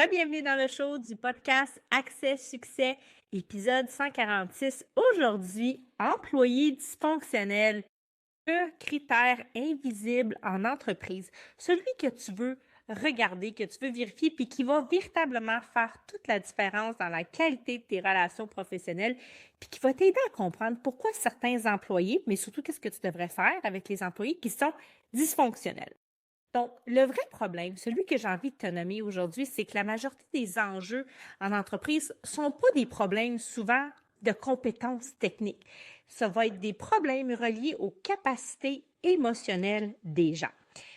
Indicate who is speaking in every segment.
Speaker 1: Bienvenue dans le show du podcast Accès Succès, épisode 146. Aujourd'hui, employé dysfonctionnel, le critère invisible en entreprise, celui que tu veux regarder, que tu veux vérifier, puis qui va véritablement faire toute la différence dans la qualité de tes relations professionnelles, puis qui va t'aider à comprendre pourquoi certains employés, mais surtout qu'est-ce que tu devrais faire avec les employés qui sont dysfonctionnels. Donc, le vrai problème, celui que j'ai envie de te nommer aujourd'hui, c'est que la majorité des enjeux en entreprise ne sont pas des problèmes souvent de compétences techniques. Ça va être des problèmes reliés aux capacités émotionnelles des gens.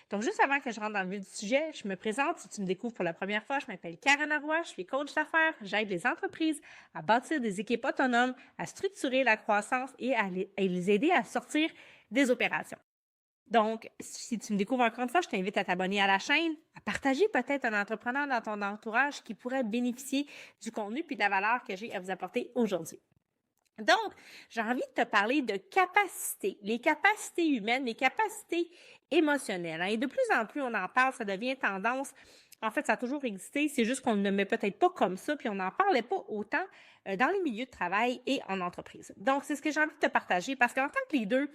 Speaker 1: Donc, juste avant que je rentre dans le vif du sujet, je me présente. Si tu me découvres pour la première fois, je m'appelle Karen Roy, je suis coach d'affaires. J'aide les entreprises à bâtir des équipes autonomes, à structurer la croissance et à les aider à sortir des opérations. Donc, si tu me découvres encore une fois, je t'invite à t'abonner à la chaîne, à partager peut-être un entrepreneur dans ton entourage qui pourrait bénéficier du contenu puis de la valeur que j'ai à vous apporter aujourd'hui. Donc, j'ai envie de te parler de capacités, les capacités humaines, les capacités émotionnelles. Et de plus en plus, on en parle, ça devient tendance. En fait, ça a toujours existé, c'est juste qu'on ne le met peut-être pas comme ça, puis on n'en parlait pas autant dans les milieux de travail et en entreprise. Donc, c'est ce que j'ai envie de te partager parce qu'en tant que leader,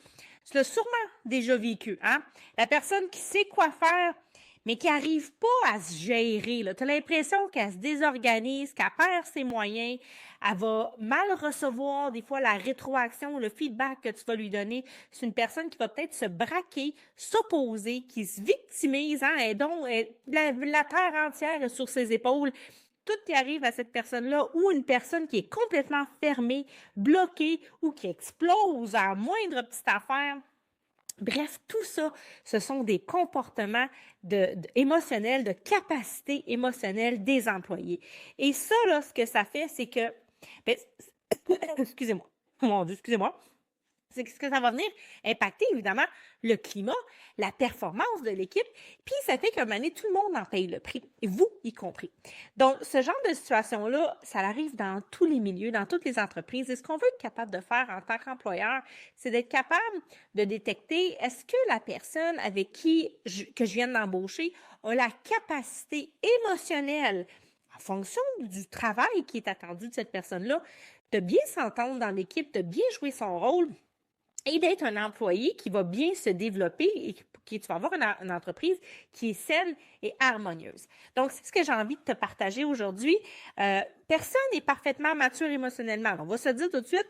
Speaker 1: tu l'as sûrement déjà vécu, hein? La personne qui sait quoi faire, mais qui n'arrive pas à se gérer. Tu as l'impression qu'elle se désorganise, qu'elle perd ses moyens, elle va mal recevoir des fois la rétroaction, le feedback que tu vas lui donner. C'est une personne qui va peut-être se braquer, s'opposer, qui se victimise, hein, et donc la terre entière est sur ses épaules. Tout qui arrive à cette personne-là ou une personne qui est complètement fermée, bloquée ou qui explose à la moindre petite affaire. Bref, tout ça, ce sont des comportements émotionnels, de capacité émotionnelle des employés. Et ça, là, ce que ça fait, c'est que, excusez-moi, mon Dieu, excusez-moi, c'est que ce que ça va venir impacter, évidemment, le climat, la performance de l'équipe, puis ça fait qu'à un moment donné, tout le monde en paye le prix, et vous y compris. Donc, ce genre de situation-là, ça arrive dans tous les milieux, dans toutes les entreprises, et ce qu'on veut être capable de faire en tant qu'employeur, c'est d'être capable de détecter, est-ce que la personne avec que je viens d'embaucher a la capacité émotionnelle, en fonction du travail qui est attendu de cette personne-là, de bien s'entendre dans l'équipe, de bien jouer son rôle, et d'être un employé qui va bien se développer et tu vas avoir une entreprise qui est saine et harmonieuse. Donc, c'est ce que j'ai envie de te partager aujourd'hui. Personne n'est parfaitement mature émotionnellement. On va se dire tout de suite,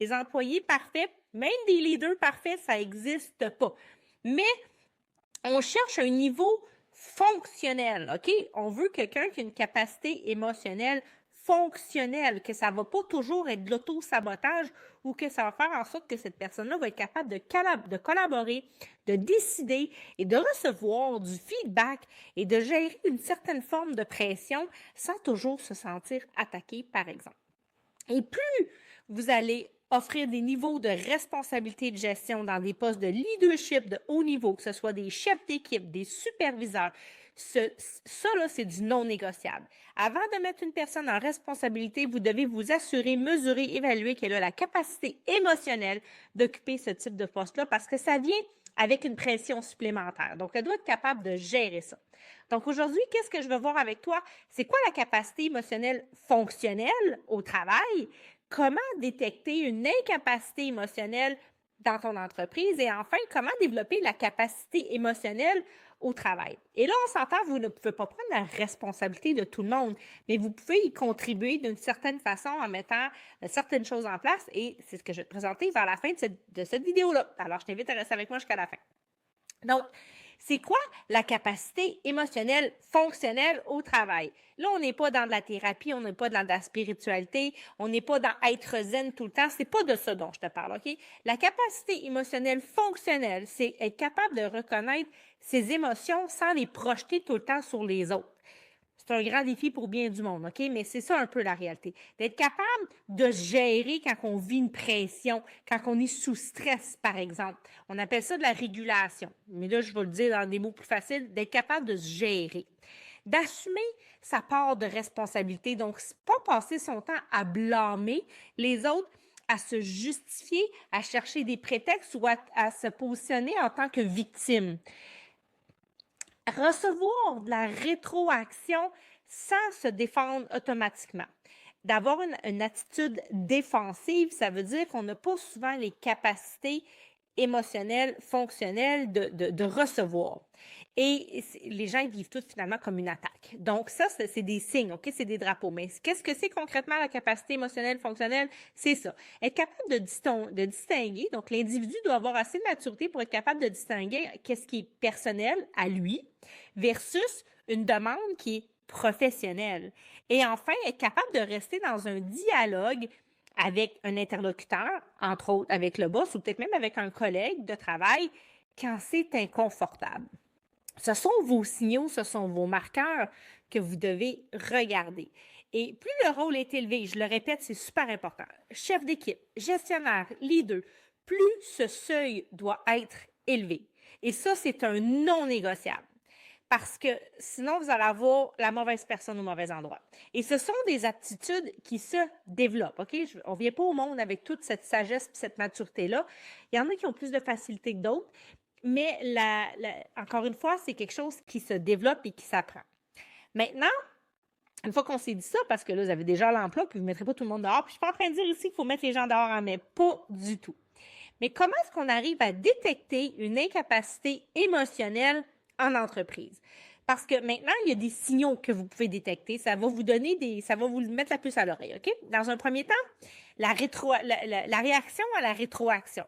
Speaker 1: les employés parfaits, même des leaders parfaits, ça n'existe pas. Mais on cherche un niveau fonctionnel, OK? On veut quelqu'un qui a une capacité émotionnelle fonctionnelle, que ça ne va pas toujours être de l'auto-sabotage ou que ça va faire en sorte que cette personne-là va être capable de collaborer, de décider et de recevoir du feedback et de gérer une certaine forme de pression sans toujours se sentir attaqué, par exemple. Et plus vous allez offrir des niveaux de responsabilité de gestion dans des postes de leadership de haut niveau, que ce soit des chefs d'équipe, des superviseurs, ça, là, c'est du non négociable. Avant de mettre une personne en responsabilité, vous devez vous assurer, mesurer, évaluer qu'elle a la capacité émotionnelle d'occuper ce type de poste-là parce que ça vient avec une pression supplémentaire. Donc, elle doit être capable de gérer ça. Donc, aujourd'hui, qu'est-ce que je veux voir avec toi? C'est quoi la capacité émotionnelle fonctionnelle au travail? Comment détecter une incapacité émotionnelle dans ton entreprise? Et enfin, comment développer la capacité émotionnelle au travail? Et là, on s'entend, vous ne pouvez pas prendre la responsabilité de tout le monde, mais vous pouvez y contribuer d'une certaine façon en mettant certaines choses en place et c'est ce que je vais te présenter vers la fin de cette vidéo-là. Alors, je t'invite à rester avec moi jusqu'à la fin. Donc, c'est quoi la capacité émotionnelle fonctionnelle au travail? Là, on n'est pas dans de la thérapie, on n'est pas dans de la spiritualité, on n'est pas dans être zen tout le temps. C'est pas de ça dont je te parle, OK? La capacité émotionnelle fonctionnelle, c'est être capable de reconnaître ses émotions sans les projeter tout le temps sur les autres. C'est un grand défi pour bien du monde, OK? Mais c'est ça un peu la réalité. D'être capable de gérer quand on vit une pression, quand on est sous stress, par exemple. On appelle ça de la régulation. Mais là, je vais le dire dans des mots plus faciles, d'être capable de se gérer. D'assumer sa part de responsabilité. Donc, pas passer son temps à blâmer les autres, à se justifier, à chercher des prétextes ou à se positionner en tant que victime. Recevoir de la rétroaction sans se défendre automatiquement. D'avoir une attitude défensive, ça veut dire qu'on n'a pas souvent les capacités émotionnelles, fonctionnelles de recevoir. Et les gens ils vivent tout finalement comme une attaque. Donc ça, c'est des signes, OK? C'est des drapeaux. Mais qu'est-ce que c'est concrètement la capacité émotionnelle, fonctionnelle? C'est ça. Être capable de distinguer. Donc l'individu doit avoir assez de maturité pour être capable de distinguer qu'est-ce qui est personnel à lui versus une demande qui est professionnelle. Et enfin, être capable de rester dans un dialogue avec un interlocuteur, entre autres avec le boss ou peut-être même avec un collègue de travail quand c'est inconfortable. Ce sont vos signaux, ce sont vos marqueurs que vous devez regarder. Et plus le rôle est élevé, je le répète, c'est super important. Chef d'équipe, gestionnaire, leader, plus ce seuil doit être élevé. Et ça, c'est un non négociable. Parce que sinon, vous allez avoir la mauvaise personne au mauvais endroit. Et ce sont des aptitudes qui se développent, OK? On ne vient pas au monde avec toute cette sagesse et cette maturité-là. Il y en a qui ont plus de facilité que d'autres, mais encore une fois, c'est quelque chose qui se développe et qui s'apprend. Maintenant, une fois qu'on s'est dit ça, parce que là, vous avez déjà l'emploi, puis vous ne mettrez pas tout le monde dehors, puis je ne suis pas en train de dire ici qu'il faut mettre les gens dehors, hein, mais pas du tout. Mais comment est-ce qu'on arrive à détecter une incapacité émotionnelle en entreprise? Parce que maintenant, il y a des signaux que vous pouvez détecter. Ça va vous donner ça va vous mettre la puce à l'oreille, OK? Dans un premier temps, la réaction à la rétroaction.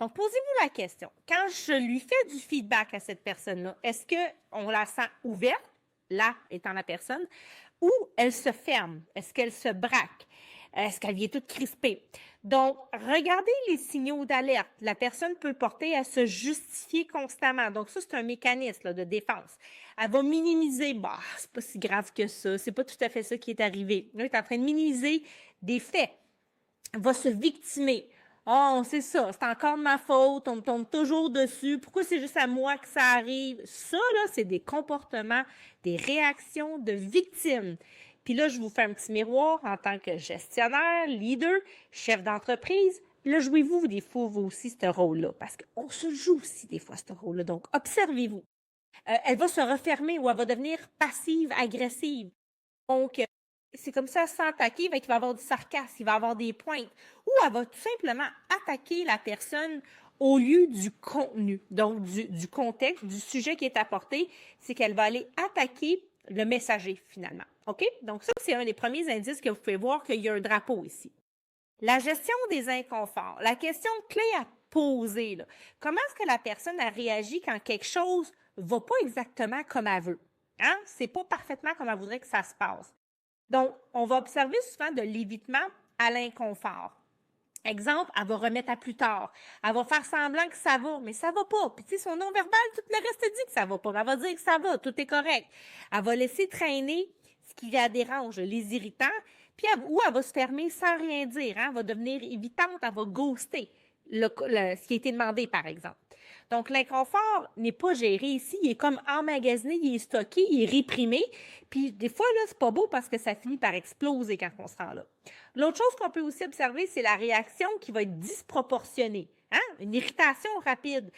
Speaker 1: Donc, posez-vous la question. Quand je lui fais du feedback à cette personne-là, est-ce qu'on la sent ouverte, là étant la personne, ou elle se ferme? Est-ce qu'elle se braque? Est-ce qu'elle vient toute crispée? Donc, regardez les signaux d'alerte. La personne peut porter à se justifier constamment. Donc, ça, c'est un mécanisme là, de défense. Elle va minimiser. Bah, c'est pas si grave que ça. C'est pas tout à fait ça qui est arrivé. Là, elle est en train de minimiser des faits. Elle va se victimer. Oh, c'est ça, c'est encore de ma faute, on me tombe toujours dessus. Pourquoi c'est juste à moi que ça arrive? Ça, là, c'est des comportements, des réactions de victimes. Puis là, je vous fais un petit miroir en tant que gestionnaire, leader, chef d'entreprise. Là, jouez-vous des fois, vous aussi, ce rôle-là, parce qu'on se joue aussi des fois, ce rôle-là. Donc, observez-vous. Elle va se refermer ou elle va devenir passive, agressive. Donc, c'est comme ça, sans attaquer, il va y avoir du sarcasme, il va y avoir des pointes. Ou elle va tout simplement attaquer la personne au lieu du contenu, donc du contexte, du sujet qui est apporté, c'est qu'elle va aller attaquer le messager finalement. OK? Donc ça, c'est un des premiers indices que vous pouvez voir qu'il y a un drapeau ici. La gestion des inconforts. La question clé à poser, là. Comment est-ce que la personne a réagi quand quelque chose ne va pas exactement comme elle veut? Hein? C'est pas parfaitement comme elle voudrait que ça se passe. Donc, on va observer souvent de l'évitement à l'inconfort. Exemple, elle va remettre à plus tard. Elle va faire semblant que ça va, mais ça va pas. Puis, tu sais, son non-verbal, tout le reste dit que ça va pas. Elle va dire que ça va, tout est correct. Elle va laisser traîner ce qui la dérange, les irritants, puis ou elle va se fermer sans rien dire. Hein? Elle va devenir évitante, elle va ghoster ce qui a été demandé, par exemple. Donc, l'inconfort n'est pas géré ici. Il est comme emmagasiné, il est stocké, il est réprimé. Puis, des fois, là, c'est pas beau parce que ça finit par exploser quand on se rend là. L'autre chose qu'on peut aussi observer, c'est la réaction qui va être disproportionnée. Hein? Une irritation rapide.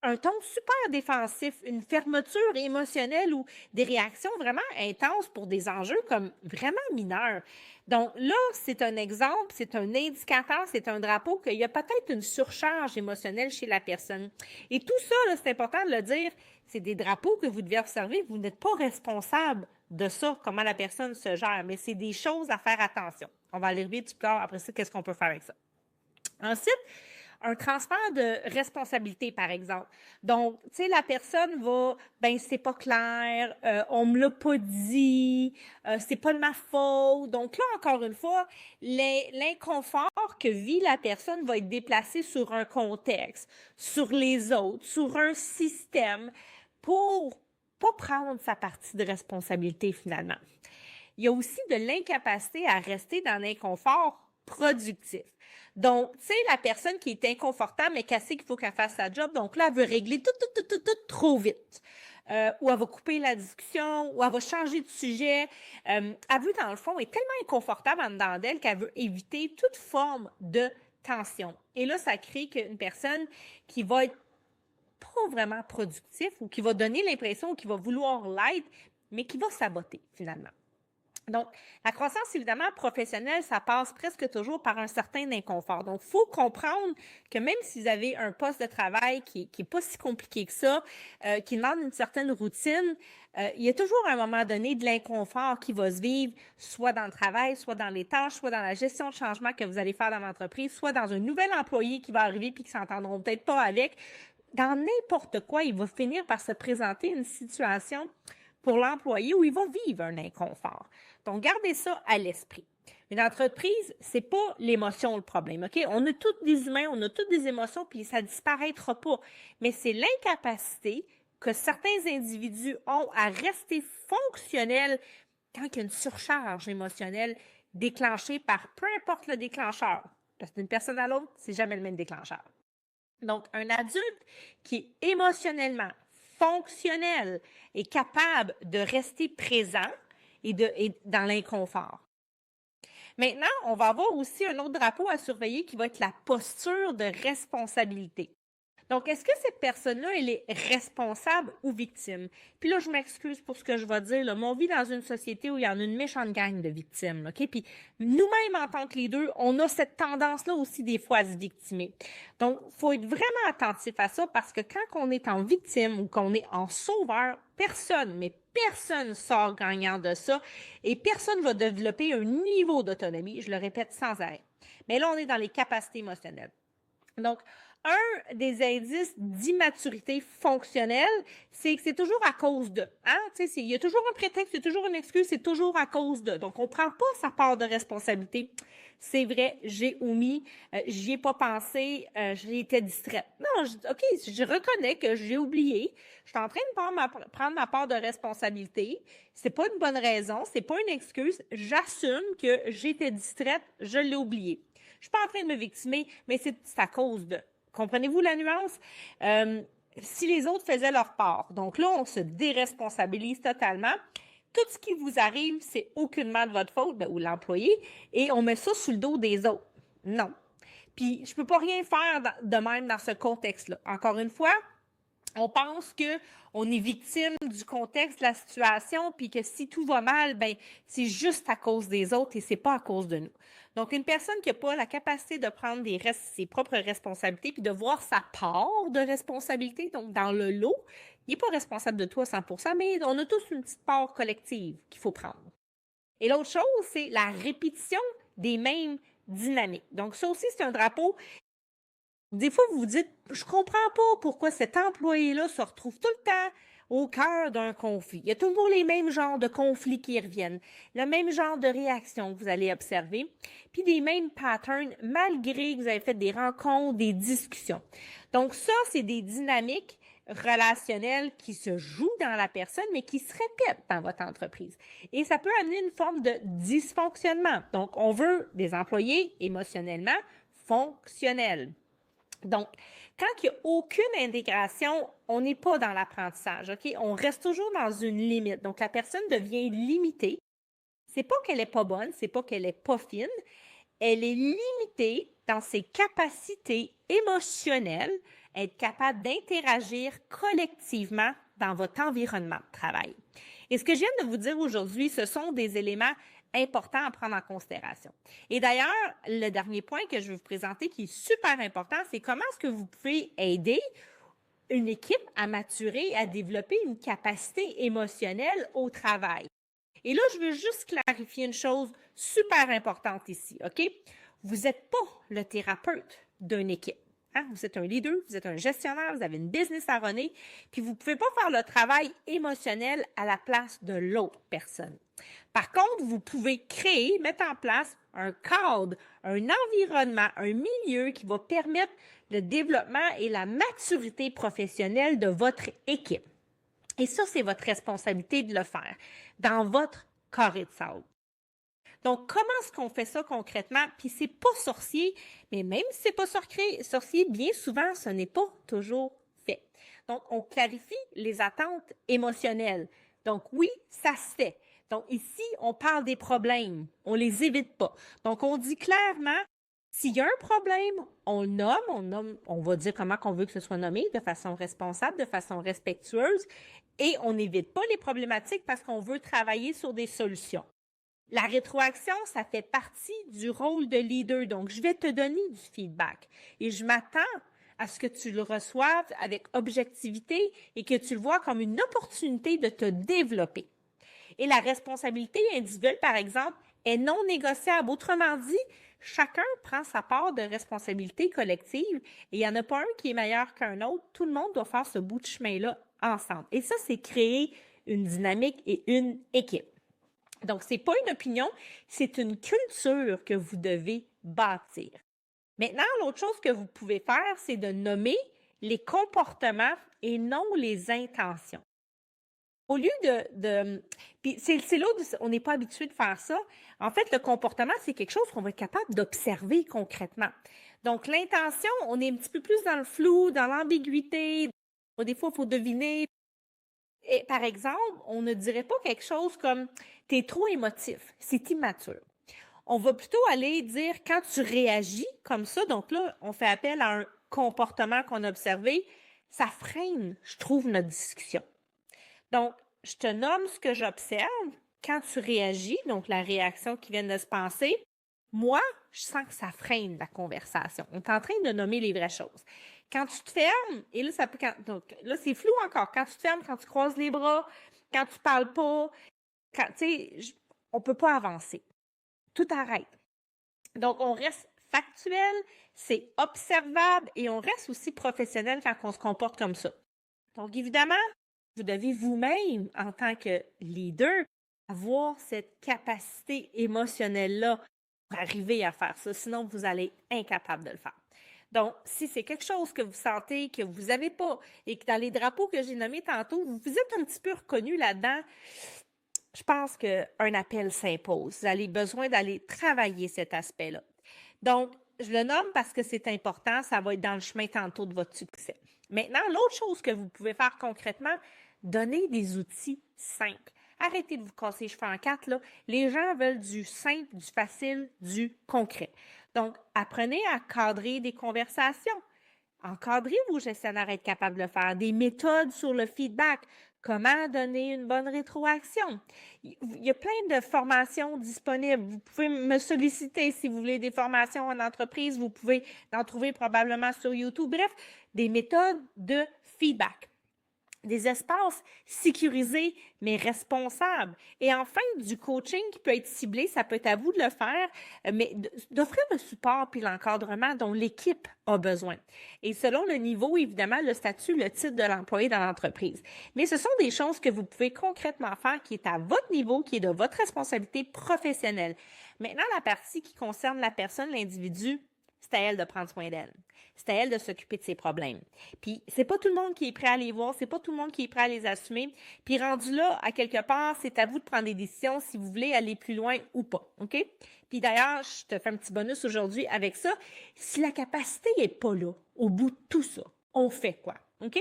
Speaker 1: Un ton super défensif, une fermeture émotionnelle ou des réactions vraiment intenses pour des enjeux comme vraiment mineurs. Donc là, c'est un exemple, c'est un indicateur, c'est un drapeau qu'il y a peut-être une surcharge émotionnelle chez la personne. Et tout ça, là, c'est important de le dire, c'est des drapeaux que vous devez observer. Vous n'êtes pas responsable de ça, comment la personne se gère, mais c'est des choses à faire attention. On va aller revenir plus tard après ça, qu'est-ce qu'on peut faire avec ça. Ensuite, un transfert de responsabilité, par exemple. Donc, tu sais, la personne va, ben c'est pas clair, on me l'a pas dit, c'est pas de ma faute. Donc là, encore une fois, l'inconfort que vit la personne va être déplacé sur un contexte, sur les autres, sur un système, pour pas prendre sa partie de responsabilité finalement. Il y a aussi de l'incapacité à rester dans l'inconfort productif. Donc, tu sais, la personne qui est inconfortable, mais qui sait qu'il faut qu'elle fasse sa job, donc là, elle veut régler tout trop vite. Ou elle va couper la discussion, ou elle va changer de sujet. Elle veut, dans le fond, est tellement inconfortable en dedans d'elle qu'elle veut éviter toute forme de tension. Et là, ça crée une personne qui va être pas vraiment productif ou qui va donner l'impression qu'il va vouloir l'être, mais qui va saboter finalement. Donc, la croissance, évidemment, professionnelle, ça passe presque toujours par un certain inconfort. Donc, il faut comprendre que même si vous avez un poste de travail qui est pas si compliqué que ça, qui demande une certaine routine, il y a toujours à un moment donné de l'inconfort qui va se vivre, soit dans le travail, soit dans les tâches, soit dans la gestion de changement que vous allez faire dans l'entreprise, soit dans un nouvel employé qui va arriver puis qui s'entendront peut-être pas avec. Dans n'importe quoi, il va finir par se présenter une situation pour l'employé où il va vivre un inconfort. Donc, gardez ça à l'esprit. Une entreprise, c'est pas l'émotion le problème, OK? On a tous des humains, on a toutes des émotions, puis ça disparaîtra pas. Mais c'est l'incapacité que certains individus ont à rester fonctionnels quand il y a une surcharge émotionnelle déclenchée par peu importe le déclencheur. Parce qu'une personne à l'autre, c'est jamais le même déclencheur. Donc, un adulte qui est émotionnellement fonctionnel et capable de rester présent et dans l'inconfort. Maintenant, on va avoir aussi un autre drapeau à surveiller qui va être la posture de responsabilité. Donc, est-ce que cette personne-là, elle est responsable ou victime? Puis là, je m'excuse pour ce que je vais dire, là, mais on vit dans une société où il y en a une méchante gang de victimes, OK? Puis nous-mêmes, en tant que leaders, on a cette tendance-là aussi des fois à se victimer. Donc, il faut être vraiment attentif à ça parce que quand on est en victime ou qu'on est en sauveur, personne sort gagnant de ça et personne va développer un niveau d'autonomie, je le répète sans arrêt. Mais là, on est dans les capacités émotionnelles. Donc, un des indices d'immaturité fonctionnelle, c'est que c'est toujours à cause de. Hein? Il y a toujours un prétexte, il y a toujours une excuse, c'est toujours à cause de. Donc, on ne prend pas sa part de responsabilité. C'est vrai, j'ai omis, j'y ai pas pensé, j'ai été distraite. Non, OK, je reconnais que j'ai oublié. Je suis en train de prendre ma part de responsabilité. C'est pas une bonne raison, c'est pas une excuse. J'assume que j'étais distraite, je l'ai oublié. Je suis pas en train de me victimer, mais c'est à cause de. Comprenez-vous la nuance? Si les autres faisaient leur part, donc là, on se déresponsabilise totalement. Tout ce qui vous arrive, c'est aucunement de votre faute, ou l'employé, et on met ça sur le dos des autres. Non. Puis, je peux pas rien faire de même dans ce contexte-là. Encore une fois, on pense que on est victime du contexte, de la situation, puis que si tout va mal, ben c'est juste à cause des autres et c'est pas à cause de nous. Donc, une personne qui n'a pas la capacité de prendre ses propres responsabilités puis de voir sa part de responsabilité, donc dans le lot, il n'est pas responsable de tout à 100%, mais on a tous une petite part collective qu'il faut prendre. Et l'autre chose, c'est la répétition des mêmes dynamiques. Donc, ça aussi, c'est un drapeau. Des fois, vous vous dites, je comprends pas pourquoi cet employé-là se retrouve tout le temps au cœur d'un conflit. Il y a toujours les mêmes genres de conflits qui reviennent, le même genre de réactions que vous allez observer, puis des mêmes patterns malgré que vous avez fait des rencontres, des discussions. Donc ça, c'est des dynamiques relationnelles qui se jouent dans la personne, mais qui se répètent dans votre entreprise. Et ça peut amener une forme de dysfonctionnement. Donc, on veut des employés émotionnellement fonctionnels. Donc, quand il n'y a aucune intégration, on n'est pas dans l'apprentissage, OK? On reste toujours dans une limite. Donc, la personne devient limitée. C'est pas qu'elle n'est pas bonne, c'est pas qu'elle n'est pas fine. Elle est limitée dans ses capacités émotionnelles, être capable d'interagir collectivement dans votre environnement de travail. Et ce que je viens de vous dire aujourd'hui, ce sont des éléments important à prendre en considération. Et d'ailleurs, le dernier point que je vais vous présenter qui est super important, c'est comment est-ce que vous pouvez aider une équipe à maturer, à développer une capacité émotionnelle au travail. Et là, je veux juste clarifier une chose super importante ici, OK? Vous n'êtes pas le thérapeute d'une équipe. Hein? Vous êtes un leader, vous êtes un gestionnaire, vous avez une business à runner, puis vous ne pouvez pas faire le travail émotionnel à la place de l'autre personne. Par contre, vous pouvez créer, mettre en place un cadre, un environnement, un milieu qui va permettre le développement et la maturité professionnelle de votre équipe. Et ça, c'est votre responsabilité de le faire dans votre carré de sable. Donc, comment est-ce qu'on fait ça concrètement? Puis, c'est pas sorcier, mais même si c'est pas sorcier, bien souvent, ce n'est pas toujours fait. Donc, on clarifie les attentes émotionnelles. Donc, oui, ça se fait. Donc, ici, on parle des problèmes. On les évite pas. Donc, on dit clairement, S'il y a un problème, on le nomme, on va dire comment on veut que ce soit nommé, de façon responsable, de façon respectueuse, et on n'évite pas les problématiques parce qu'on veut travailler sur des solutions. La rétroaction, ça fait partie du rôle de leader. Donc, je vais te donner du feedback et je m'attends à ce que tu le reçoives avec objectivité et que tu le vois comme une opportunité de te développer. Et la responsabilité individuelle, par exemple, est non négociable. Autrement dit, chacun prend sa part de responsabilité collective et il n'y en a pas un qui est meilleur qu'un autre. Tout le monde doit faire ce bout de chemin-là ensemble. Et ça, c'est créer une dynamique et une équipe. Donc, ce n'est pas une opinion, c'est une culture que vous devez bâtir. Maintenant, l'autre chose que vous pouvez faire, c'est de nommer les comportements et non les intentions. Au lieu puis c'est là où on n'est pas habitué de faire ça. En fait, le comportement, c'est quelque chose qu'on va être capable d'observer concrètement. Donc, l'intention, on est un petit peu plus dans le flou, dans l'ambiguïté. Des fois, il faut deviner. Et, par exemple, on ne dirait pas quelque chose comme « t'es trop émotif », c'est immature. On va plutôt aller dire quand tu réagis comme ça, donc là, on fait appel à un comportement qu'on a observé, ça freine, je trouve, notre discussion. Donc, je te nomme ce que j'observe quand tu réagis, donc la réaction qui vient de se passer. Moi, je sens que ça freine la conversation. On est en train de nommer les vraies choses. Quand tu te fermes, et là, ça peut, donc là, c'est flou encore. Quand tu te fermes, quand tu croises les bras, quand tu parles pas, tu sais, on peut pas avancer. Tout arrête. Donc, on reste factuel, c'est observable et on reste aussi professionnel quand on se comporte comme ça. Donc, évidemment, vous devez vous-même, en tant que leader, avoir cette capacité émotionnelle-là pour arriver à faire ça. Sinon, vous allez être incapable de le faire. Donc, si c'est quelque chose que vous sentez que vous n'avez pas et que dans les drapeaux que j'ai nommés tantôt, vous êtes un petit peu reconnu là-dedans, je pense qu'un appel s'impose. Vous avez besoin d'aller travailler cet aspect-là. Donc, je le nomme parce que c'est important, ça va être dans le chemin tantôt de votre succès. Maintenant, l'autre chose que vous pouvez faire concrètement, donner des outils simples. Arrêtez de vous casser les cheveux en quatre, là. Les gens veulent du simple, du facile, du concret. Donc, apprenez à cadrer des conversations. Encadrez vos gestionnaires à être capables de le faire. Des méthodes sur le feedback. Comment donner une bonne rétroaction. Il y a plein de formations disponibles. Vous pouvez me solliciter si vous voulez des formations en entreprise. Vous pouvez en trouver probablement sur YouTube. Bref, des méthodes de feedback. Des espaces sécurisés, mais responsables. Et enfin, du coaching qui peut être ciblé, ça peut être à vous de le faire, mais d'offrir le support puis l'encadrement dont l'équipe a besoin. Et selon le niveau, évidemment, le statut, le titre de l'employé dans l'entreprise. Mais ce sont des choses que vous pouvez concrètement faire qui est à votre niveau, qui est de votre responsabilité professionnelle. Maintenant, la partie qui concerne la personne, l'individu, c'est à elle de prendre soin d'elle. C'est à elle de s'occuper de ses problèmes. Puis, c'est pas tout le monde qui est prêt à les voir, c'est pas tout le monde qui est prêt à les assumer. Puis, rendu là, à quelque part, c'est à vous de prendre des décisions si vous voulez aller plus loin ou pas, OK? Puis d'ailleurs, je te fais un petit bonus aujourd'hui avec ça. Si la capacité n'est pas là, au bout de tout ça, on fait quoi, OK?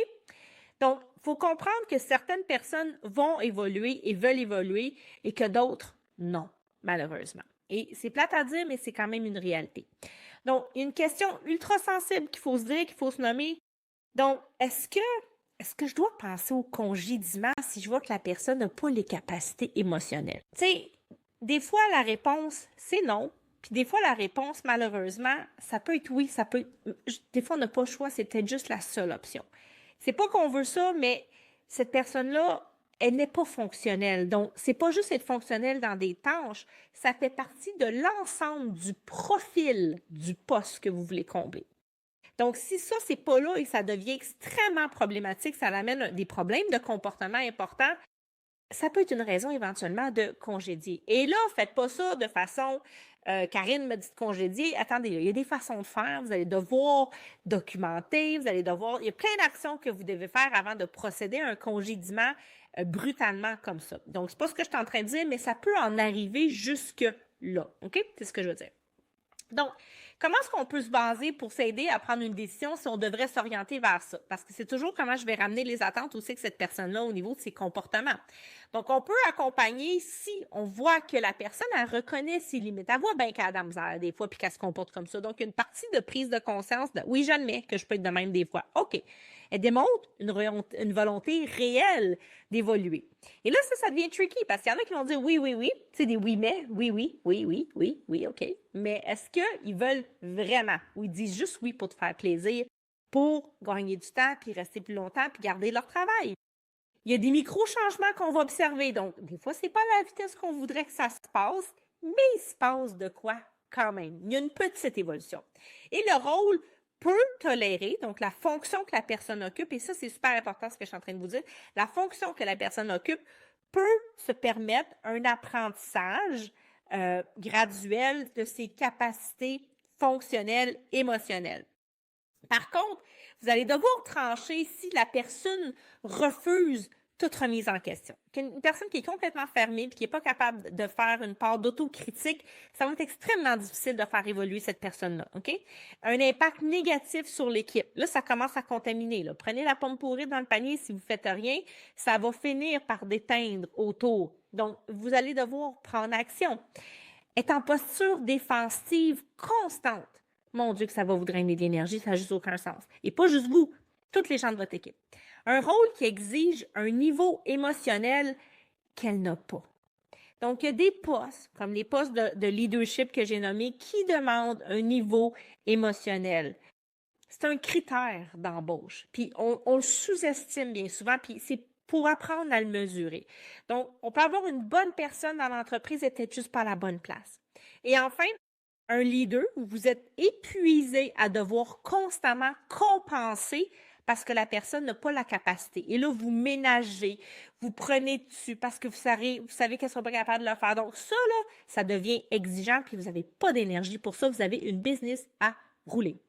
Speaker 1: Donc, il faut comprendre que certaines personnes vont évoluer et veulent évoluer et que d'autres, non, malheureusement. Et c'est plate à dire, mais c'est quand même une réalité. Donc, il y a une question ultra sensible qu'il faut se dire, qu'il faut se nommer. Donc, est-ce que je dois penser au congédiement si je vois que la personne n'a pas les capacités émotionnelles? Tu sais, des fois, la réponse, c'est non. Puis des fois, la réponse, malheureusement, ça peut être oui, ça peut être... Des fois, on n'a pas le choix, c'est peut-être juste la seule option. C'est pas qu'on veut ça, mais cette personne-là, elle n'est pas fonctionnelle. Donc, c'est pas juste être fonctionnel dans des tâches, ça fait partie de l'ensemble du profil du poste que vous voulez combler. Donc, si ça, c'est pas là et ça devient extrêmement problématique, ça amène des problèmes de comportement importants, ça peut être une raison éventuellement de congédier. Et là, faites pas ça de façon... Karine me dit de congédier. Attendez, il y a des façons de faire. Vous allez devoir documenter, vous allez devoir... Il y a plein d'actions que vous devez faire avant de procéder à un congédiement brutalement comme ça. Donc, c'est pas ce que je suis en train de dire, mais ça peut en arriver jusque-là. OK? C'est ce que je veux dire. Donc, Comment est-ce qu'on peut se baser pour s'aider à prendre une décision si on devrait s'orienter vers ça? Parce que c'est toujours comment je vais ramener les attentes aussi que cette personne-là au niveau de ses comportements. Donc, on peut accompagner si on voit que la personne, elle reconnaît ses limites. Elle voit bien qu'elle a de la misère des fois puis qu'elle se comporte comme ça. Donc, une partie de prise de conscience de « oui, j'admets que je peux être de même des fois ». OK. Elle démontre une volonté réelle d'évoluer. Et là, ça devient tricky parce qu'il y en a qui vont dire oui, oui, oui. Tu sais, des oui, mais, oui, oui, oui, oui, oui, oui, OK. Mais est-ce qu'ils veulent vraiment ou ils disent juste oui pour te faire plaisir, pour gagner du temps, puis rester plus longtemps, puis garder leur travail? Il y a des micro-changements qu'on va observer. Donc, des fois, c'est pas à la vitesse qu'on voudrait que ça se passe, mais il se passe de quoi quand même. Il y a une petite évolution. Et le rôle peut tolérer, donc la fonction que la personne occupe, et ça, c'est super important ce que je suis en train de vous dire, la fonction que la personne occupe peut se permettre un apprentissage graduel de ses capacités fonctionnelles, émotionnelles. Par contre, vous allez devoir trancher si la personne refuse toute remise en question. Une personne qui est complètement fermée et qui n'est pas capable de faire une part d'autocritique, ça va être extrêmement difficile de faire évoluer cette personne-là, OK? Un impact négatif sur l'équipe. Là, ça commence à contaminer. Là. Prenez la pomme pourrie dans le panier, si vous ne faites rien, ça va finir par déteindre autour. Donc, vous allez devoir prendre action. Être en posture défensive constante. Mon Dieu, que ça va vous drainer de l'énergie, ça n'a juste aucun sens. Et pas juste vous, toutes les gens de votre équipe. Un rôle qui exige un niveau émotionnel qu'elle n'a pas. Donc, il y a des postes, comme les postes de leadership que j'ai nommés, qui demandent un niveau émotionnel. C'est un critère d'embauche. Puis, on le sous-estime bien souvent, puis c'est pour apprendre à le mesurer. Donc, on peut avoir une bonne personne dans l'entreprise et peut-être juste pas à la bonne place. Et enfin, un leader où vous êtes épuisé à devoir constamment compenser parce que la personne n'a pas la capacité. Et là, vous ménagez, vous prenez dessus parce que vous savez qu'elle ne sera pas capable de le faire. Donc ça, là, ça devient exigeant puis vous n'avez pas d'énergie pour ça. Vous avez une business à rouler.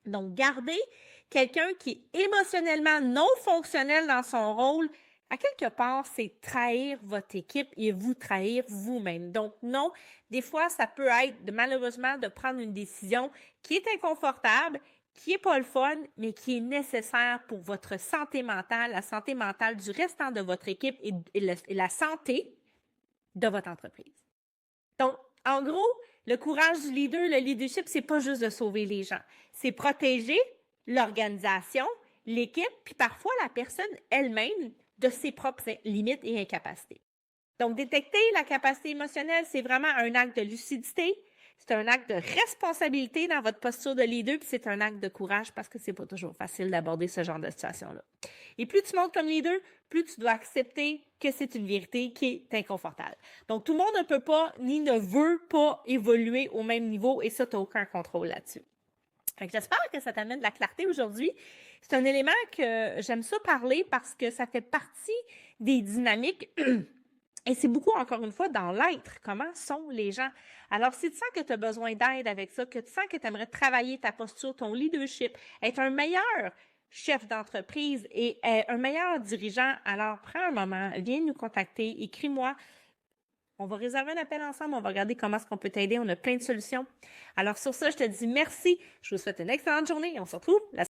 Speaker 1: Donc, gardez quelqu'un qui est émotionnellement non fonctionnel dans son rôle, à quelque part, c'est trahir votre équipe et vous trahir vous-même. Donc, non, des fois, ça peut être malheureusement de prendre une décision qui est inconfortable, qui n'est pas le fun, mais qui est nécessaire pour votre santé mentale, la santé mentale du restant de votre équipe et la santé de votre entreprise. Donc, en gros, le courage du leader, le leadership, c'est pas juste de sauver les gens. C'est protéger l'organisation, l'équipe, puis parfois la personne elle-même de ses propres limites et incapacités. Donc, détecter la capacité émotionnelle, c'est vraiment un acte de lucidité, c'est un acte de responsabilité dans votre posture de leader, puis c'est un acte de courage parce que c'est pas toujours facile d'aborder ce genre de situation-là. Et plus tu montes comme leader, plus tu dois accepter que c'est une vérité qui est inconfortable. Donc, tout le monde ne peut pas ni ne veut pas évoluer au même niveau et ça, tu n'as aucun contrôle là-dessus. J'espère que ça t'amène de la clarté aujourd'hui. C'est un élément que j'aime ça parler parce que ça fait partie des dynamiques et c'est beaucoup, encore une fois, dans l'être. Comment sont les gens? Alors, si tu sens que tu as besoin d'aide avec ça, que tu sens que tu aimerais travailler ta posture, ton leadership, être un meilleur chef d'entreprise et un meilleur dirigeant, alors prends un moment, viens nous contacter, écris-moi. On va réserver un appel ensemble, on va regarder comment est-ce qu'on peut t'aider. On a plein de solutions. Alors, sur ça, je te dis merci. Je vous souhaite une excellente journée et on se retrouve la